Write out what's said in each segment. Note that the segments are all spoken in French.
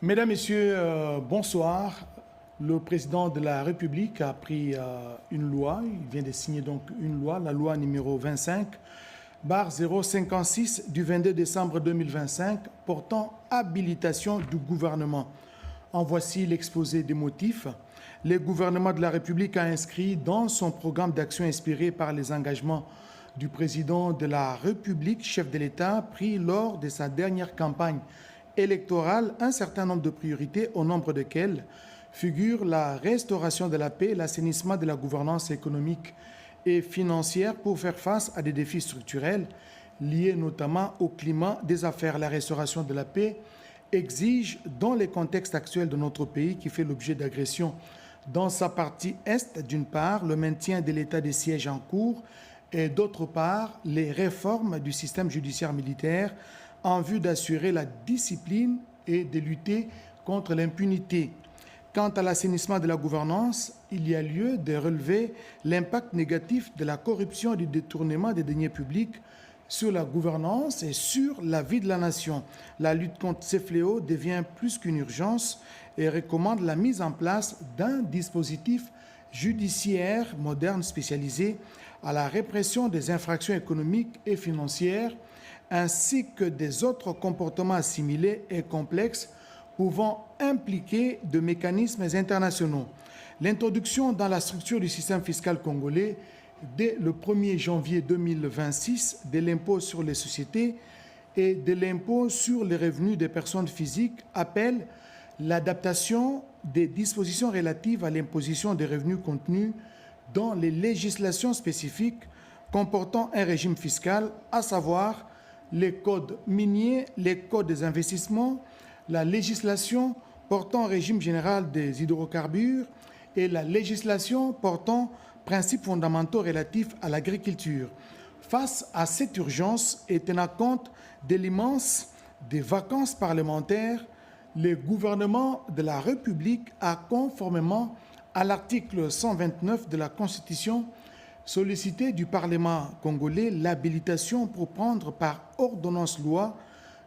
Mesdames, Messieurs, bonsoir. Le président de la République a pris une loi, il vient de signer donc une loi, la loi numéro 25/056 du 22 décembre 2025 portant habilitation du gouvernement. En voici l'exposé des motifs. Le gouvernement de la République a inscrit dans son programme d'action inspiré par les engagements du président de la République, chef de l'État, pris lors de sa dernière campagne électorale, un certain nombre de priorités, au nombre desquelles figurent la restauration de la paix, l'assainissement de la gouvernance économique et financière pour faire face à des défis structurels liés notamment au climat des affaires. La restauration de la paix exige, dans le contexte actuel de notre pays qui fait l'objet d'agressions dans sa partie est, d'une part, le maintien de l'état des sièges en cours et d'autre part, les réformes du système judiciaire militaire en vue d'assurer la discipline et de lutter contre l'impunité. Quant à l'assainissement de la gouvernance, il y a lieu de relever l'impact négatif de la corruption et du détournement des deniers publics sur la gouvernance et sur la vie de la nation. La lutte contre ces fléaux devient plus qu'une urgence et recommande la mise en place d'un dispositif judiciaire moderne spécialisé à la répression des infractions économiques et financières, ainsi que des autres comportements assimilés et complexes pouvant impliquer de mécanismes internationaux. L'introduction dans la structure du système fiscal congolais dès le 1er janvier 2026 de l'impôt sur les sociétés et de l'impôt sur les revenus des personnes physiques appelle l'adaptation des dispositions relatives à l'imposition des revenus contenus dans les législations spécifiques comportant un régime fiscal, à savoir les codes miniers, les codes des investissements, la législation portant régime général des hydrocarbures et la législation portant principes fondamentaux relatifs à l'agriculture. Face à cette urgence et tenant compte de l'immense des vacances parlementaires, le gouvernement de la République a, conformément à l'article 129 de la Constitution, sollicité du Parlement congolais l'habilitation pour prendre par ordonnance-loi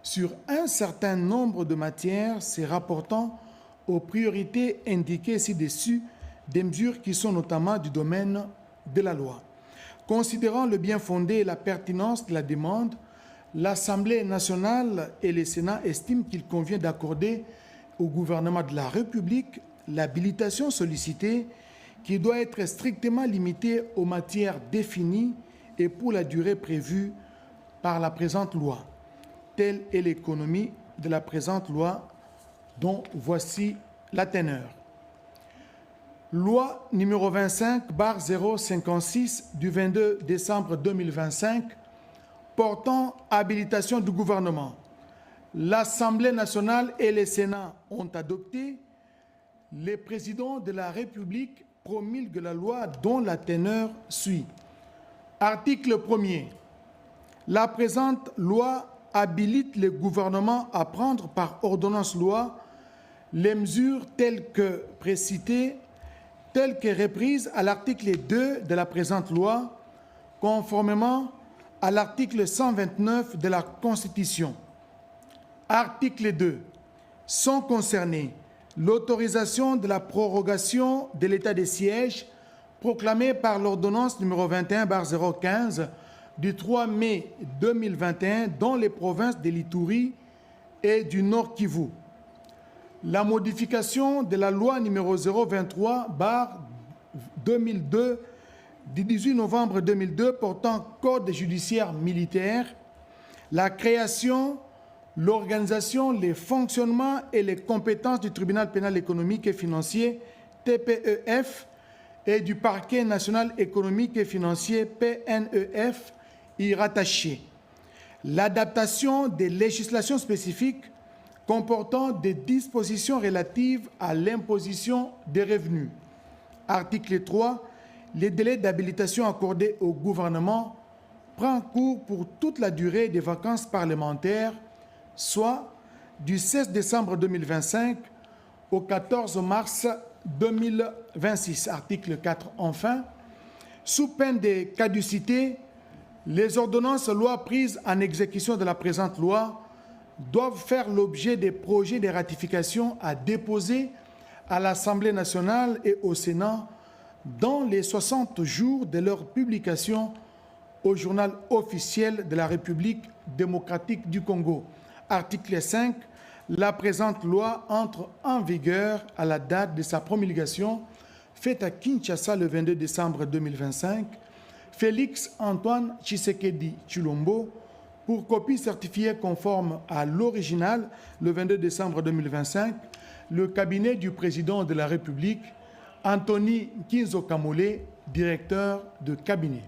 sur un certain nombre de matières se rapportant aux priorités indiquées ci-dessus, des mesures qui sont notamment du domaine de la loi. Considérant le bien fondé et la pertinence de la demande, l'Assemblée nationale et le Sénat estiment qu'il convient d'accorder au gouvernement de la République l'habilitation sollicitée qui doit être strictement limitée aux matières définies et pour la durée prévue par la présente loi. Telle est l'économie de la présente loi dont voici la teneur. Loi numéro 25/056 du 22 décembre 2025 portant habilitation du gouvernement. L'Assemblée nationale et le Sénat ont adopté. Le président de la République promulgue la loi dont la teneur suit. Article 1er. La présente loi habilite le gouvernement à prendre par ordonnance-loi les mesures telles que précitées, telles que reprises à l'article 2 de la présente loi, conformément à l'article 129 de la Constitution. Article 2. Sont concernés l'autorisation de la prorogation de l'état des sièges proclamée par l'ordonnance numéro 21/015 du 3 mai 2021 dans les provinces de l'Ituri et du Nord Kivu. La modification de la loi numéro 023/2002 du 18 novembre 2002 portant code judiciaire militaire, la création, l'organisation, les fonctionnements et les compétences du tribunal pénal économique et financier, TPEF, et du parquet national économique et financier, PNEF, y rattacher. L'adaptation des législations spécifiques comportant des dispositions relatives à l'imposition des revenus. Article 3. Les délais d'habilitation accordés au gouvernement prend cours pour toute la durée des vacances parlementaires, soit du 16 décembre 2025 au 14 mars 2026. Article 4. Enfin, sous peine de caducité, les ordonnances lois prises en exécution de la présente loi doivent faire l'objet des projets de ratification à déposer à l'Assemblée nationale et au Sénat dans les 60 jours de leur publication au journal officiel de la République démocratique du Congo. Article 5. La présente loi entre en vigueur à la date de sa promulgation, faite à Kinshasa le 22 décembre 2025. Félix Antoine Tshisekedi Tshilombo, pour copie certifiée conforme à l'original le 22 décembre 2025, le cabinet du président de la République, Anthony Kinzo Kamole, directeur de cabinet.